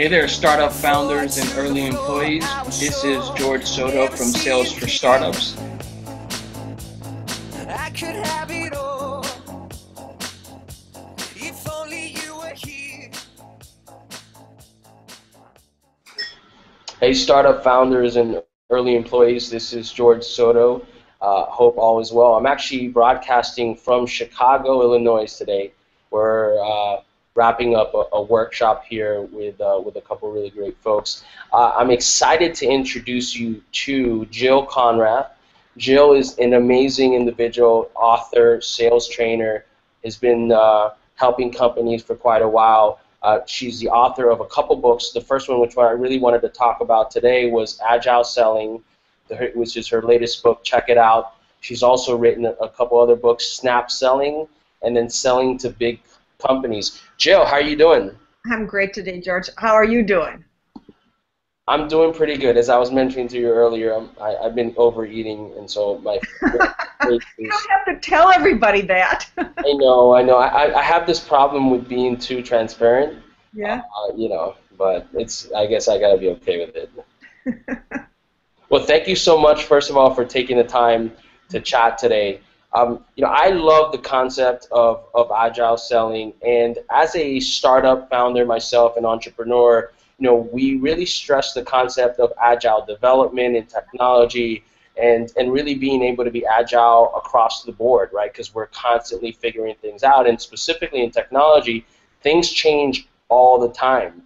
Hey there, startup founders and early employees. This is Jorge Soto from Sales for Startups. I could have it all if only you were here. Hey, startup founders and early employees. This is Jorge Soto. Hope all is well. I'm actually broadcasting from Chicago, Illinois today. We're wrapping up a workshop here with a couple really great folks. I'm excited to introduce you to Jill Konrath. Jill is an amazing individual, author, sales trainer, has been helping companies for quite a while. She's the author of a couple books. The first one, which I really wanted to talk about today, was Agile Selling, which is her latest book. Check it out. She's also written a couple other books, Snap Selling, and then Selling to Big Companies. Jill, how are you doing? I'm great today, George. How are you doing? I'm doing pretty good. As I was mentioning to you earlier, I've been overeating, and so my you don't have to tell everybody that. I know. I have this problem with being too transparent. Yeah. But I guess I gotta be okay with it. Well, thank you so much, first of all, for taking the time to chat today. I love the concept of agile selling, and as a startup founder myself, an entrepreneur, we really stress the concept of agile development and technology, and really being able to be agile across the board, right? Because we're constantly figuring things out, and specifically in technology, things change all the time.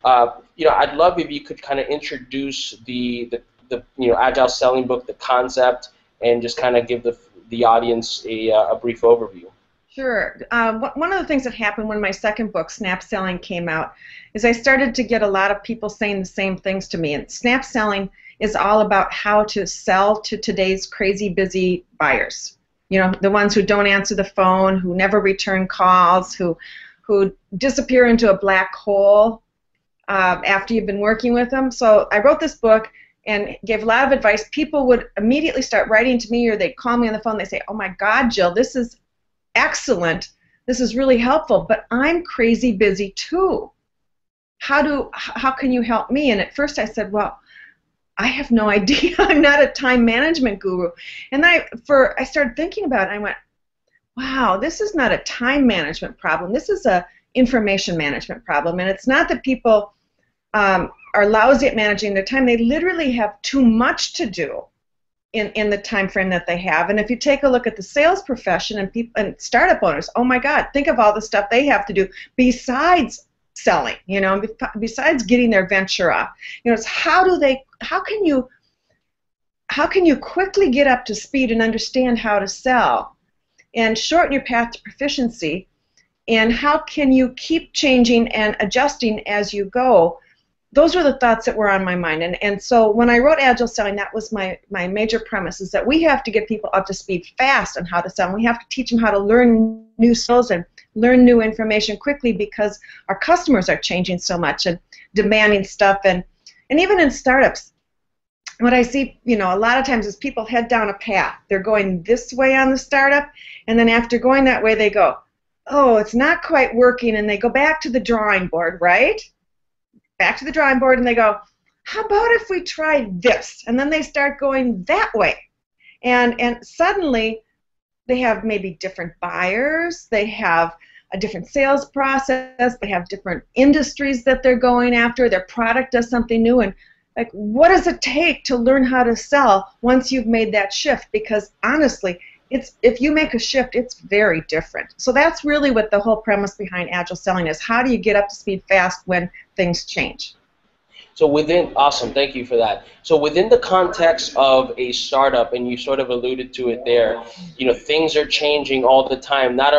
I'd love if you could kind of introduce the agile selling book, the concept, and just kind of give the audience a brief overview. Sure. One of the things that happened when my second book, Snap Selling, came out is I started to get a lot of people saying the same things to me. And Snap Selling is all about how to sell to today's crazy busy buyers. The ones who don't answer the phone, who never return calls, who disappear into a black hole after you've been working with them. So I wrote this book and gave a lot of advice. People would immediately start writing to me, or they'd call me on the phone. They say, "Oh my God, Jill, this is excellent. This is really helpful, but I'm crazy busy too. How can you help me?" And at first I said, "Well, I have no idea. I'm not a time management guru." And then I started thinking about it, and I went, wow, this is not a time management problem. This is a information management problem. And it's not that people are lousy at managing their time. They literally have too much to do in the time frame that they have. And if you take a look at the sales profession and startup owners, oh my God, think of all the stuff they have to do besides selling, besides getting their venture off. It's how can you quickly get up to speed and understand how to sell and shorten your path to proficiency, and how can you keep changing and adjusting as you go? Those were the thoughts that were on my mind. And so when I wrote Agile Selling, that was my major premise, is that we have to get people up to speed fast on how to sell. And we have to teach them how to learn new skills and learn new information quickly, because our customers are changing so much and demanding stuff. And even in startups, what I see, a lot of times is people head down a path. They're going this way on the startup, and then after going that way, they go, oh, it's not quite working, and they go back to the drawing board, right? Back to the drawing board, and they go, how about if we try this? And then they start going that way. And suddenly they have maybe different buyers, they have a different sales process, they have different industries that they're going after, their product does something new, and like, what does it take to learn how to sell once you've made that shift? Because honestly, if you make a shift, it's very different. So that's really what the whole premise behind Agile Selling is. How do you get up to speed fast when things change? So awesome, thank you for that. So within the context of a startup, and you sort of alluded to it there, things are changing all the time. Not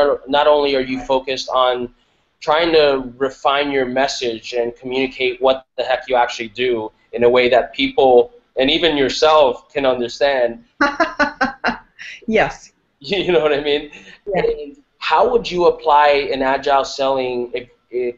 only are you focused on trying to refine your message and communicate what the heck you actually do in a way that people, and even yourself, can understand. Yes. You know what I mean? Yeah. And how would you apply an agile selling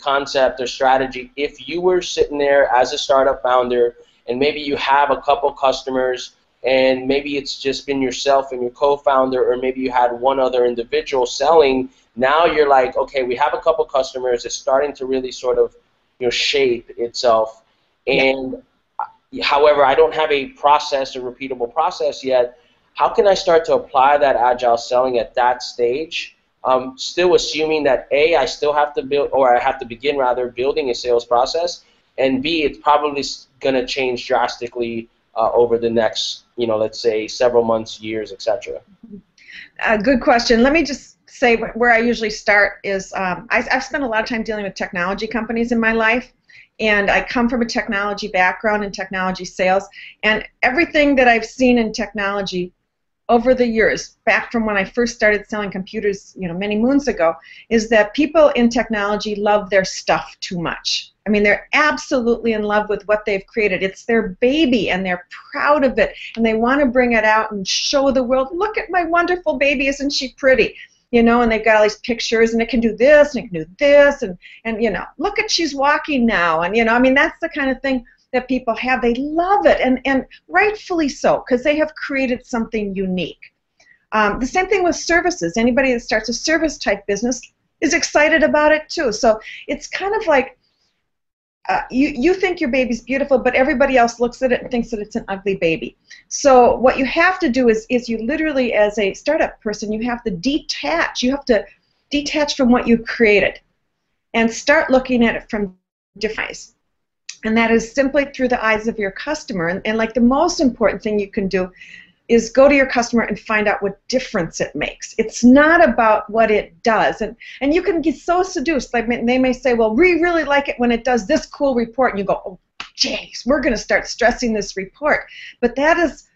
concept or strategy if you were sitting there as a startup founder, and maybe you have a couple customers, and maybe it's just been yourself and your co-founder, or maybe you had one other individual selling. Now you're like, okay, we have a couple customers. It's starting to really sort of shape itself. Yeah. And however, I don't have a process, a repeatable process yet. How can I start to apply that agile selling at that stage? Still assuming that A, I still have to build, or I have to begin rather building a sales process, and B, it's probably going to change drastically over the next, let's say several months, years, etc. Good question. Let me just say where I usually start is I've spent a lot of time dealing with technology companies in my life, and I come from a technology background in technology sales, and everything that I've seen in technology over the years, back from when I first started selling computers, many moons ago, is that people in technology love their stuff too much. I mean, they're absolutely in love with what they've created. It's their baby, and they're proud of it, and they want to bring it out and show the world, look at my wonderful baby, isn't she pretty? And they've got all these pictures, and it can do this, and it can do this, and look at, she's walking now, and I mean, that's the kind of thing that people have. They love it, and rightfully so, because they have created something unique. The same thing with services. Anybody that starts a service type business is excited about it too. So it's kind of like you think your baby's beautiful, but everybody else looks at it and thinks that it's an ugly baby. So what you have to do is you literally, as a startup person, you have to detach. You have to detach from what you created and start looking at it from different eyes. And that is simply through the eyes of your customer. And like the most important thing you can do is go to your customer and find out what difference it makes. It's not about what it does. And you can get so seduced. Like they may say, well, we really like it when it does this cool report. And you go, oh, geez, we're going to start stressing this report. But that's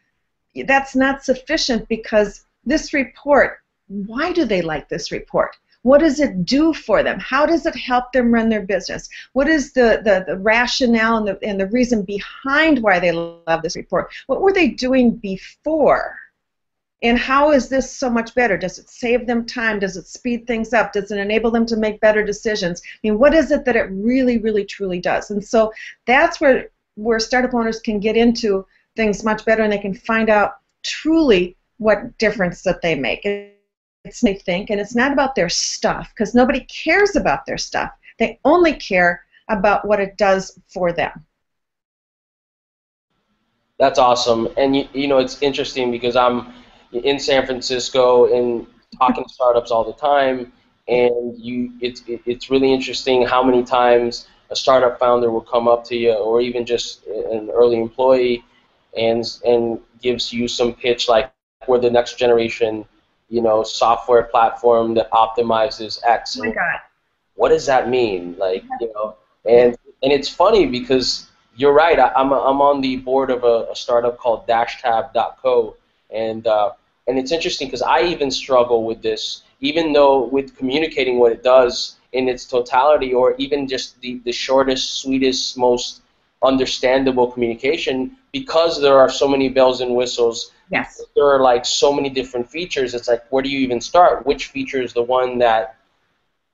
not sufficient, because this report, why do they like this report? What does it do for them? How does it help them run their business? What is the rationale and the reason behind why they love this report? What were they doing before? And how is this so much better? Does it save them time? Does it speed things up? Does it enable them to make better decisions? I mean, what is it that it really, really, truly does? And so that's where startup owners can get into things much better, and they can find out truly what difference that they make. It's they think, and it's not about their stuff, because nobody cares about their stuff. They only care about what it does for them. That's awesome. And it's interesting because I'm in San Francisco and talking to startups all the time, and it's really interesting how many times a startup founder will come up to you, or even just an early employee, and gives you some pitch like, we're the next generation software platform that optimizes X. Oh my God. What does that mean? Like, and it's funny because you're right. I'm on the board of a startup called DashTab.co, and it's interesting because I even struggle with this, even though with communicating what it does in its totality, or even just the shortest, sweetest, most understandable communication, because there are so many bells and whistles. Yes. There are like so many different features. It's like, where do you even start? Which feature is the one that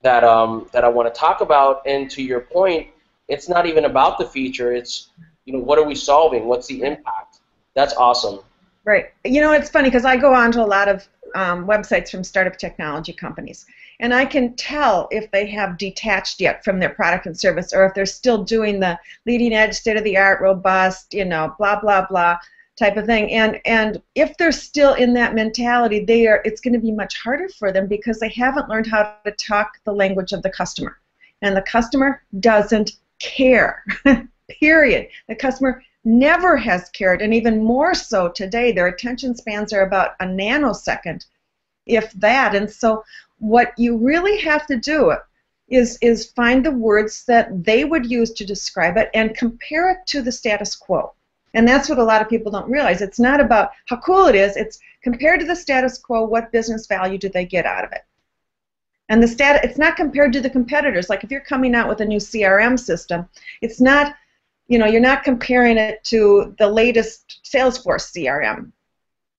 I want to talk about? And to your point, it's not even about the feature. It's what are we solving? What's the impact? That's awesome. Right. It's funny because I go on to a lot of websites from startup technology companies, and I can tell if they have detached yet from their product and service, or if they're still doing the leading edge, state-of-the-art, robust, blah, blah, blah type of thing. And if they're still in that mentality, it's going to be much harder for them, because they haven't learned how to talk the language of the customer. And the customer doesn't care, period. The customer never has cared, and even more so today. Their attention spans are about a nanosecond, if that. And so what you really have to do is find the words that they would use to describe it and compare it to the status quo. And that's what a lot of people don't realize. It's not about how cool it is. It's compared to the status quo, what business value do they get out of it? And it's not compared to the competitors. Like if you're coming out with a new CRM system, it's not, you're not comparing it to the latest Salesforce CRM,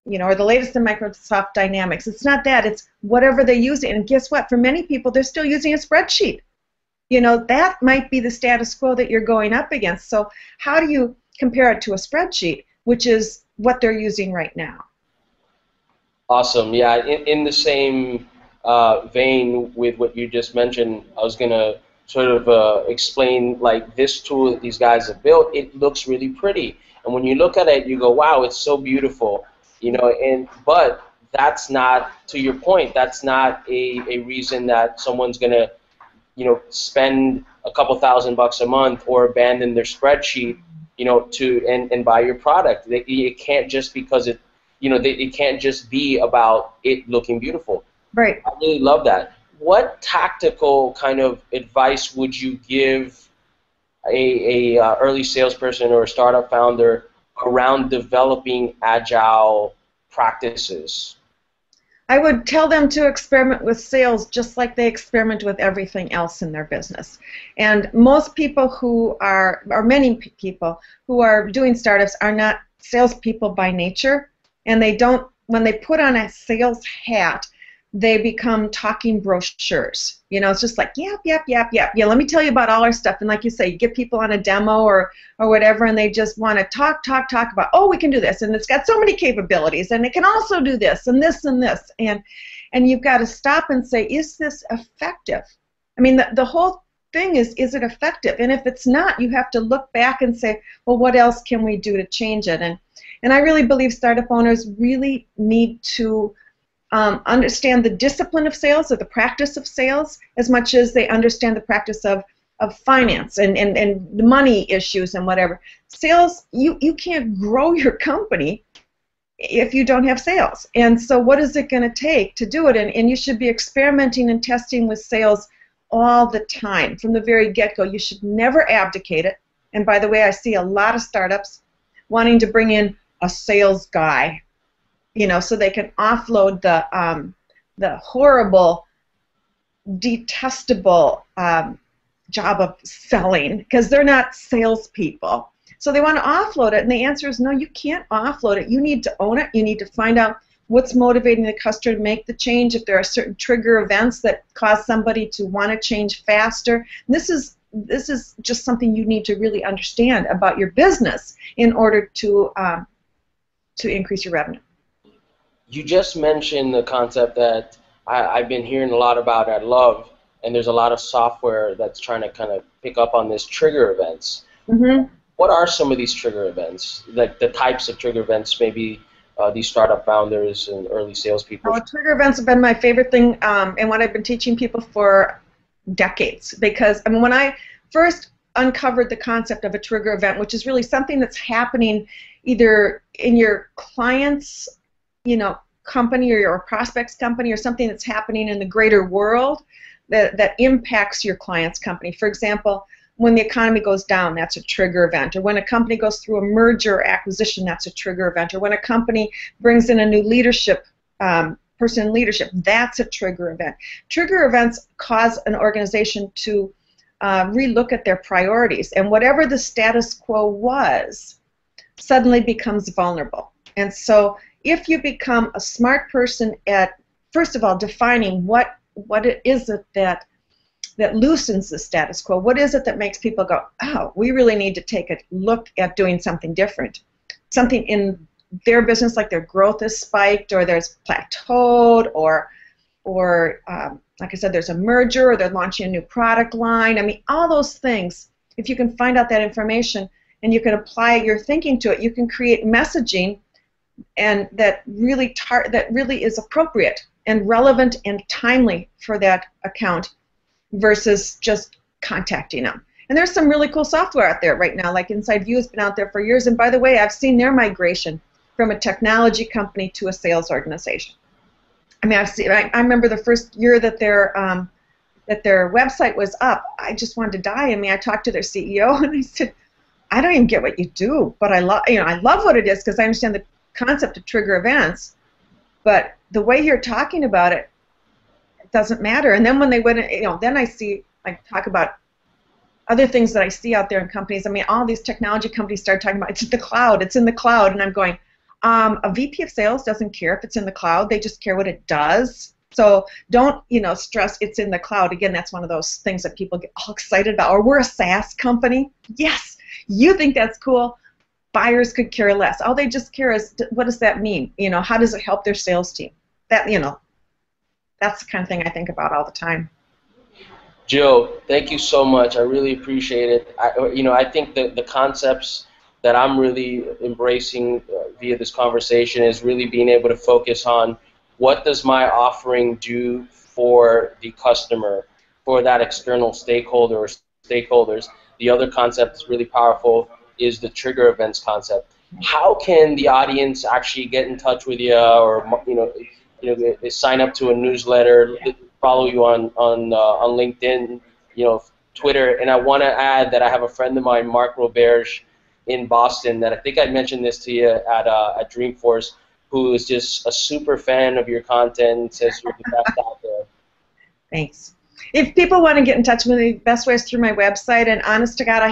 or the latest in Microsoft Dynamics. It's not that. It's whatever they use. And guess what? For many people, they're still using a spreadsheet. That might be the status quo that you're going up against. So how do you compare it to a spreadsheet, which is what they're using right now? Awesome. Yeah, in the same vein with what you just mentioned, I was going to sort of explain, like, this tool that these guys have built, it looks really pretty. And when you look at it, you go, wow, it's so beautiful, you know. And but that's not, to your point, that's not a reason that someone's gonna, you know, spend a couple $1,000 a month or abandon their spreadsheet, you know, to and buy your product. It can't just because it, you know, it can't just be about it looking beautiful. Right. I really love that. What tactical kind of advice would you give a early salesperson or a startup founder around developing agile practices? I would tell them to experiment with sales just like they experiment with everything else in their business. And most people who are, or many people who are doing startups are not salespeople by nature, and they don't, when they put on a sales hat, they become talking brochures. You know, it's just like, yep, yep, yep, yep. Yeah, let me tell you about all our stuff. And like you say, you get people on a demo or whatever, and they just want to talk about, oh, we can do this, and it's got so many capabilities, and it can also do this and this and this. And you've got to stop and say, is this effective? I mean, the whole thing is it effective? And if it's not, you have to look back and say, well, what else can we do to change it? And I really believe startup owners really need to understand the discipline of sales or the practice of sales as much as they understand the practice of finance and the money issues and whatever. Sales, you can't grow your company if you don't have sales. And so what is it going to take to do it? And you should be experimenting and testing with sales all the time from the very get-go. You should never abdicate it. And by the way, I see a lot of startups wanting to bring in a sales guy, you know, so they can offload the horrible, detestable job of selling, because they're not salespeople. So they want to offload it, and the answer is no, you can't offload it. You need to own it. You need to find out what's motivating the customer to make the change, if there are certain trigger events that cause somebody to want to change faster. And this is just something you need to really understand about your business in order to increase your revenue. You just mentioned the concept that I've been hearing a lot about at Love, and there's a lot of software that's trying to kind of pick up on this trigger events. Mm-hmm. What are some of these trigger events, like the types of trigger events maybe these startup founders and early salespeople? Oh, trigger events have been my favorite thing and what I've been teaching people for decades, because I mean, when I first uncovered the concept of a trigger event, which is really something that's happening either in your client's, you know, company or your prospect's company, or something that's happening in the greater world that impacts your client's company. For example, when the economy goes down, that's a trigger event. Or when a company goes through a merger or acquisition, that's a trigger event. Or when a company brings in a new leadership person in leadership, that's a trigger event. Trigger events cause an organization to relook at their priorities, and whatever the status quo was suddenly becomes vulnerable. And so if you become a smart person at, first of all, defining what it is that loosens the status quo, what is it that makes people go, oh, we really need to take a look at doing something different, something in their business, like their growth is spiked or there's plateaued, or like I said, there's a merger, or they're launching a new product line. I mean, all those things, if you can find out that information and you can apply your thinking to it, you can create messaging and that really is appropriate and relevant and timely for that account versus just contacting them. And there's some really cool software out there right now, like Inside View has been out there for years, and by the way, I've seen their migration from a technology company to a sales organization. I mean, I remember the first year that their website was up, I just wanted to die. I mean, I talked to their CEO and I said, I don't even get what you do, but I love what it is because I understand the concept of trigger events, but the way you're talking about it, it doesn't matter. And then when they went, then I see, like, talk about other things that I see out there in companies. I mean, all these technology companies start talking about it's in the cloud, and I'm going, a VP of sales doesn't care if it's in the cloud. They just care what it does. So don't, stress it's in the cloud. Again, that's one of those things that people get all excited about. Or we're a SaaS company. Yes, you think that's cool. Buyers could care less. All they just care is, what does that mean? How does it help their sales team? That, that's the kind of thing I think about all the time. Jill, thank you so much. I really appreciate it. I think that the concepts that I'm really embracing via this conversation is really being able to focus on what does my offering do for the customer, for that external stakeholder or stakeholders. The other concept is really powerful is the trigger events concept. How can the audience actually get in touch with you, or they sign up to a newsletter, follow you on LinkedIn, Twitter? And I want to add that I have a friend of mine, Mark Roberge, in Boston, that I think I mentioned this to you at Dreamforce, who is just a super fan of your content and says you're the best out there. Thanks. If people want to get in touch with me, the best way is through my website. And honest to God,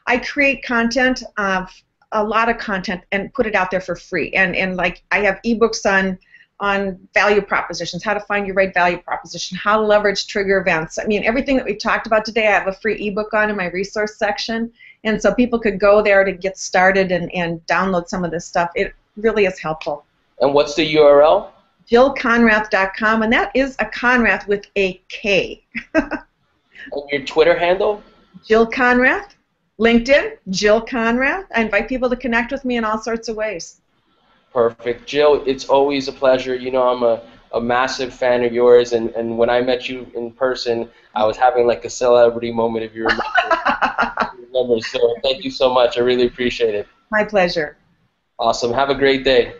I create content, a lot of content, and put it out there for free. And like I have ebooks on value propositions, how to find your right value proposition, how to leverage trigger events. I mean, everything that we've talked about today, I have a free ebook on in my resource section. And so people could go there to get started and download some of this stuff. It really is helpful. And what's the URL? JillKonrath.com, and that is a Konrath with a K. And your Twitter handle? Jill Konrath. LinkedIn, Jill Konrath. I invite people to connect with me in all sorts of ways. Perfect. Jill, it's always a pleasure. I'm a massive fan of yours, and when I met you in person, I was having like a celebrity moment, if you remember. So thank you so much. I really appreciate it. My pleasure. Awesome. Have a great day.